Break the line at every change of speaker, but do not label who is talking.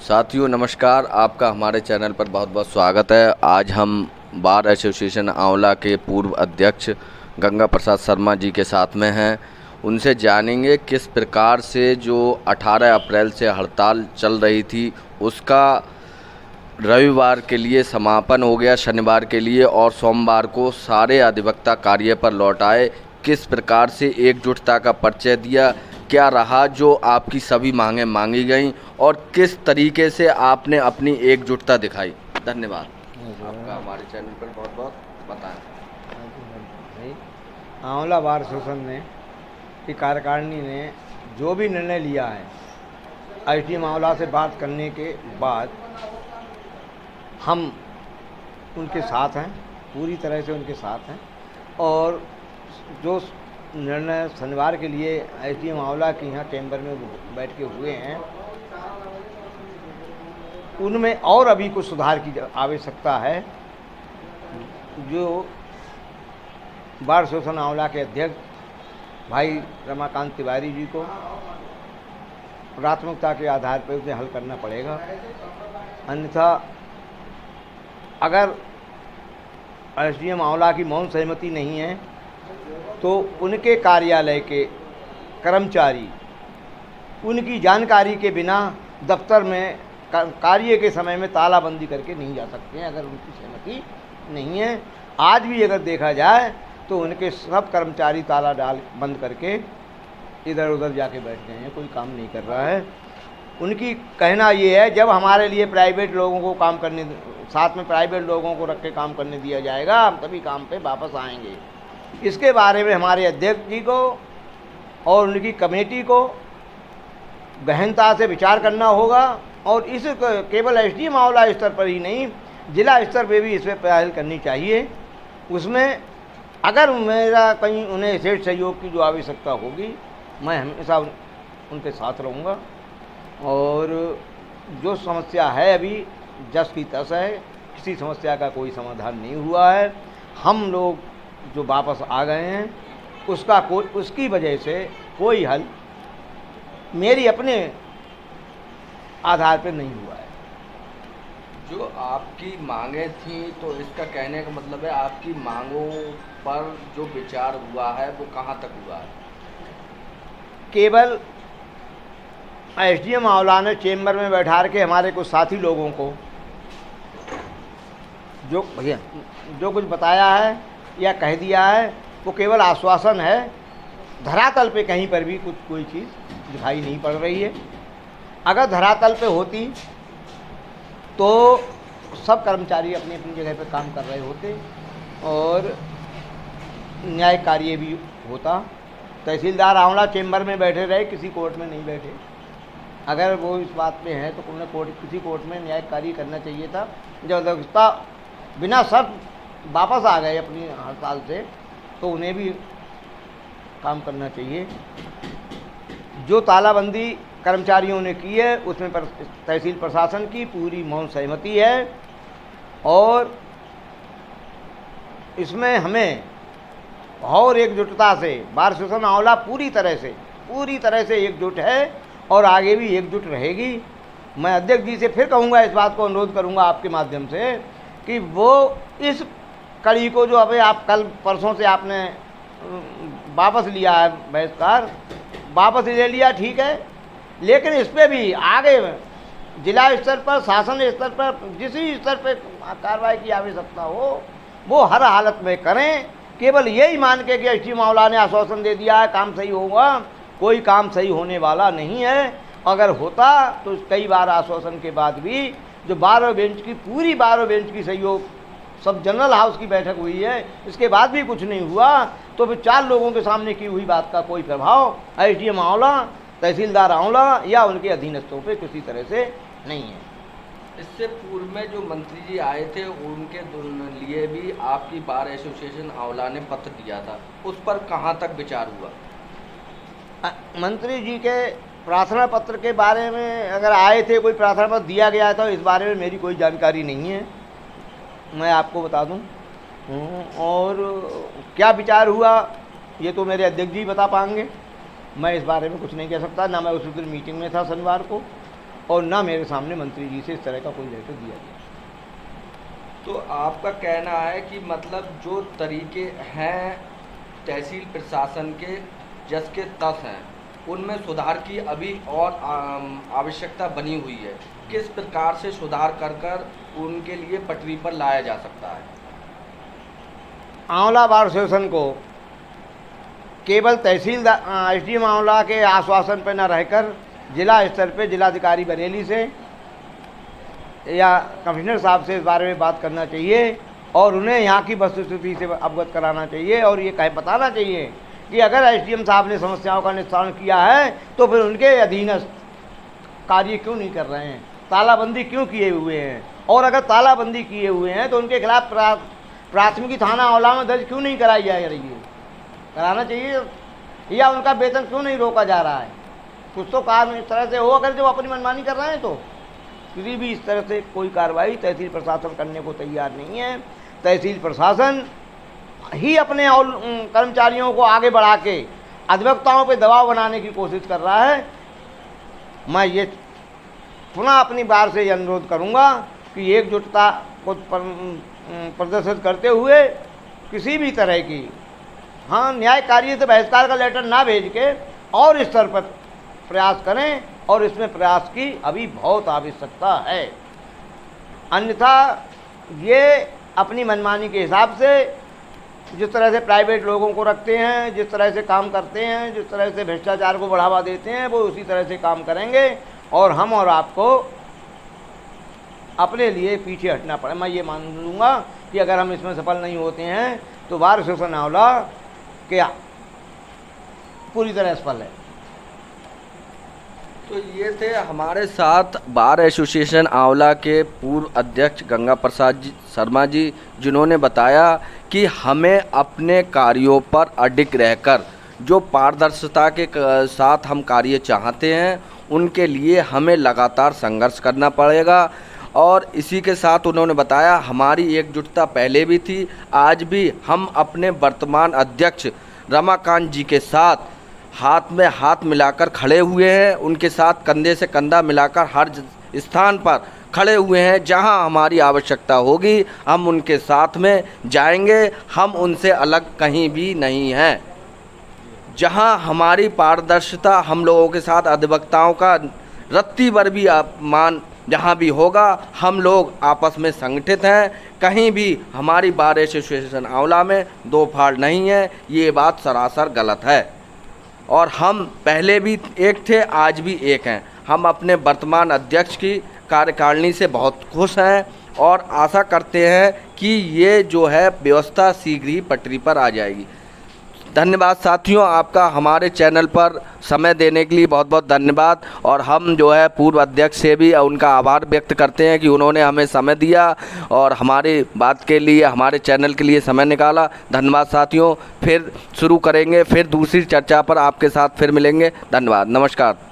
साथियों नमस्कार, आपका हमारे चैनल पर बहुत बहुत स्वागत है। आज हम बार एसोसिएशन आंवला के पूर्व अध्यक्ष गंगा प्रसाद शर्मा जी के साथ में हैं। उनसे जानेंगे किस प्रकार से जो 18 अप्रैल से हड़ताल चल रही थी उसका रविवार के लिए समापन हो गया, शनिवार के लिए, और सोमवार को सारे अधिवक्ता कार्य पर लौट आए। किस प्रकार से एकजुटता का परिचय दिया, क्या रहा जो आपकी सभी मांगें मांगी गईं और किस तरीके से आपने अपनी एकजुटता दिखाई। धन्यवाद आपका हमारे चैनल पर बहुत बहुत बताएं।
आंवला बार एसोसिएशन ने की कार्यकारिणी ने जो भी निर्णय लिया है, एसडीएम आंवला से बात करने के बाद हम उनके साथ हैं, पूरी तरह से उनके साथ हैं। और जो निर्णय शनिवार के लिए एसडीएम आंवला के यहाँ चैम्बर में बैठ के हुए हैं, उनमें और अभी कुछ सुधार की आवश्यकता है। जो बार एसोसिएशन आंवला के अध्यक्ष भाई रमाकांत तिवारी जी को प्राथमिकता के आधार पर उसे हल करना पड़ेगा। अन्यथा अगर एसडीएम आंवला की मौन सहमति नहीं है तो उनके कार्यालय के कर्मचारी उनकी जानकारी के बिना दफ्तर में कार्य के समय में तालाबंदी करके नहीं जा सकते हैं, अगर उनकी सहमति नहीं है। आज भी अगर देखा जाए तो उनके सब कर्मचारी ताला डाल बंद करके इधर उधर जाके बैठ गए हैं, कोई काम नहीं कर रहा है। उनकी कहना ये है, जब हमारे लिए प्राइवेट लोगों को काम करने, साथ में प्राइवेट लोगों को रख के काम करने दिया जाएगा, हम तभी काम पे वापस आएंगे। इसके बारे में हमारे अध्यक्ष जी को और उनकी कमेटी को गहनता से विचार करना होगा। और इस केवल एसडीएम आंवला स्तर पर ही नहीं, जिला स्तर पर भी इस पर पहल करनी चाहिए। उसमें अगर मेरा कहीं उन्हें विशेष सहयोग की जो आवश्यकता होगी, मैं हमेशा उनके साथ रहूँगा। और जो समस्या है अभी जस की तस है, किसी समस्या का कोई समाधान नहीं हुआ है। हम लोग जो वापस आ गए हैं उसकी वजह से कोई हल मेरी अपने आधार पर नहीं हुआ है।
जो आपकी मांगें थी, तो इसका कहने का मतलब है आपकी मांगों पर जो विचार हुआ है वो कहाँ तक हुआ है?
केवल एसडीएम आंवला ने चेंबर में बैठा के हमारे कुछ साथी लोगों को जो कुछ बताया है या कह दिया है वो केवल आश्वासन है। धरातल पे कहीं पर भी कोई चीज़ दिखाई नहीं पड़ रही है। अगर धरातल पे होती तो सब कर्मचारी अपनी अपनी जगह पे काम कर रहे होते और न्याय कार्य भी होता। तहसीलदार आंवला चेंबर में बैठे रहे, किसी कोर्ट में नहीं बैठे। अगर वो इस बात पे है तो उन्हें किसी कोर्ट में न्याय कार्य करना चाहिए था। जबरदस्ता बिना शर्त वापस आ गए अपनी हड़ताल से, तो उन्हें भी काम करना चाहिए। जो तालाबंदी कर्मचारियों ने की है उसमें तहसील प्रशासन की पूरी मौन सहमति है। और इसमें हमें और एकजुटता से बार एसोसिएशन आंवला पूरी तरह से एकजुट है और आगे भी एकजुट रहेगी। मैं अध्यक्ष जी से फिर कहूँगा, इस बात को अनुरोध करूँगा आपके माध्यम से कि वो इस कड़ी को जो अभी आप कल परसों से आपने वापस लिया है, बहिष्कार वापस ले लिया, ठीक है, लेकिन इस पर भी आगे जिला स्तर पर, शासन स्तर पर, जिस स्तर पर कार्रवाई की आवश्यकता हो वो हर हालत में करें। केवल यही मान के कि एसडीएम आंवला ने आश्वासन दे दिया है काम सही होगा, कोई काम सही होने वाला नहीं है। अगर होता तो कई बार आश्वासन के बाद भी जो 12 बेंच की पूरी 12 बेंच की सहयोग, सब जनरल हाउस की बैठक हुई है, इसके बाद भी कुछ नहीं हुआ, तो फिर 4 लोगों के सामने की हुई बात का कोई प्रभाव एसडीएम आंवला, तहसीलदार आंवला या उनके अधीनस्थों पे किसी तरह से नहीं है।
इससे पूर्व में जो मंत्री जी आए थे उनके लिए भी आपकी बार एसोसिएशन आंवला ने पत्र दिया था, उस पर कहाँ तक विचार हुआ?
मंत्री जी के प्रार्थना पत्र के बारे में अगर आए थे, कोई प्रार्थना पत्र दिया गया था, इस बारे में मेरी कोई जानकारी नहीं है, मैं आपको बता दूं। और क्या विचार हुआ ये तो मेरे अध्यक्ष जी बता पाएंगे, मैं इस बारे में कुछ नहीं कह सकता। ना मैं उस दिन मीटिंग में था शनिवार को, और ना मेरे सामने मंत्री जी से इस तरह का कोई लेटर दिया गया।
तो आपका कहना है कि मतलब जो तरीके हैं तहसील प्रशासन के जस के तस हैं, उनमें सुधार की अभी और आवश्यकता बनी हुई है। किस प्रकार से सुधार कर कर उनके लिए पटरी पर लाया जा सकता है?
आंवला बार एसोसिएशन को केवल तहसील एसडीएम आंवला के आश्वासन पर न रहकर जिला स्तर पे जिलाधिकारी बरेली से या कमिश्नर साहब से इस बारे में बात करना चाहिए और उन्हें यहाँ की वस्तुस्थिति से अवगत कराना चाहिए और ये बताना चाहिए कि अगर एसडीएम साहब ने समस्याओं का निस्तारण किया है तो फिर उनके अधीनस्थ कार्य क्यों नहीं कर रहे हैं, तालाबंदी क्यों किए हुए हैं, और अगर तालाबंदी किए हुए हैं तो उनके खिलाफ प्राथमिकी थाना आंवला में दर्ज क्यों नहीं कराई जा रही है, कराना चाहिए, या उनका वेतन क्यों नहीं रोका जा रहा है। कुछ तो काम इस तरह से हो, अगर जो अपनी मनमानी कर रहे हैं तो किसी भी इस तरह से कोई कार्रवाई तहसील प्रशासन करने को तैयार नहीं है। तहसील प्रशासन ही अपने और कर्मचारियों को आगे बढ़ा के अधिवक्ताओं पे दबाव बनाने की कोशिश कर रहा है। मैं ये पुनः अपनी बार से अनुरोध करूंगा कि एकजुटता को प्रदर्शित करते हुए किसी भी तरह की न्याय कार्य से बहिष्कार का लेटर ना भेज के और स्तर पर प्रयास करें, और इसमें प्रयास की अभी बहुत आवश्यकता है। अन्यथा ये अपनी मनमानी के हिसाब से जिस तरह से प्राइवेट लोगों को रखते हैं, जिस तरह से काम करते हैं, जिस तरह से भ्रष्टाचार को बढ़ावा देते हैं, वो उसी तरह से काम करेंगे और हम और आपको अपने लिए पीछे हटना पड़े। मैं ये मान लूँगा कि अगर हम इसमें सफल नहीं होते हैं तो बार एसोसिएशन आंवला क्या पूरी तरह असफल है।
तो ये थे हमारे साथ बार एसोसिएशन आंवला के पूर्व अध्यक्ष गंगा प्रसाद शर्मा जी, जिन्होंने बताया कि हमें अपने कार्यों पर अडिग रहकर जो पारदर्शिता के साथ हम कार्य चाहते हैं उनके लिए हमें लगातार संघर्ष करना पड़ेगा। और इसी के साथ उन्होंने बताया हमारी एकजुटता पहले भी थी, आज भी हम अपने वर्तमान अध्यक्ष रमाकांत जी के साथ हाथ में हाथ मिलाकर खड़े हुए हैं, उनके साथ कंधे से कंधा मिलाकर हर स्थान पर खड़े हुए हैं। जहां हमारी आवश्यकता होगी हम उनके साथ में जाएंगे, हम उनसे अलग कहीं भी नहीं हैं। जहां हमारी पारदर्शिता, हम लोगों के साथ अधिवक्ताओं का रत्ती भर भी अपमान जहाँ भी होगा, हम लोग आपस में संगठित हैं। कहीं भी हमारी बार एसोसिएशन आंवला में दो फाड़ नहीं है, ये बात सरासर गलत है। और हम पहले भी एक थे, आज भी एक हैं। हम अपने वर्तमान अध्यक्ष की कार्यकारिणी से बहुत खुश हैं और आशा करते हैं कि ये जो है व्यवस्था शीघ्र ही पटरी पर आ जाएगी। धन्यवाद साथियों, आपका हमारे चैनल पर समय देने के लिए बहुत बहुत धन्यवाद। और हम जो है पूर्व अध्यक्ष से भी उनका आभार व्यक्त करते हैं कि उन्होंने हमें समय दिया और हमारी बात के लिए, हमारे चैनल के लिए समय निकाला। धन्यवाद साथियों, फिर शुरू करेंगे, फिर दूसरी चर्चा पर आपके साथ फिर मिलेंगे। धन्यवाद, नमस्कार।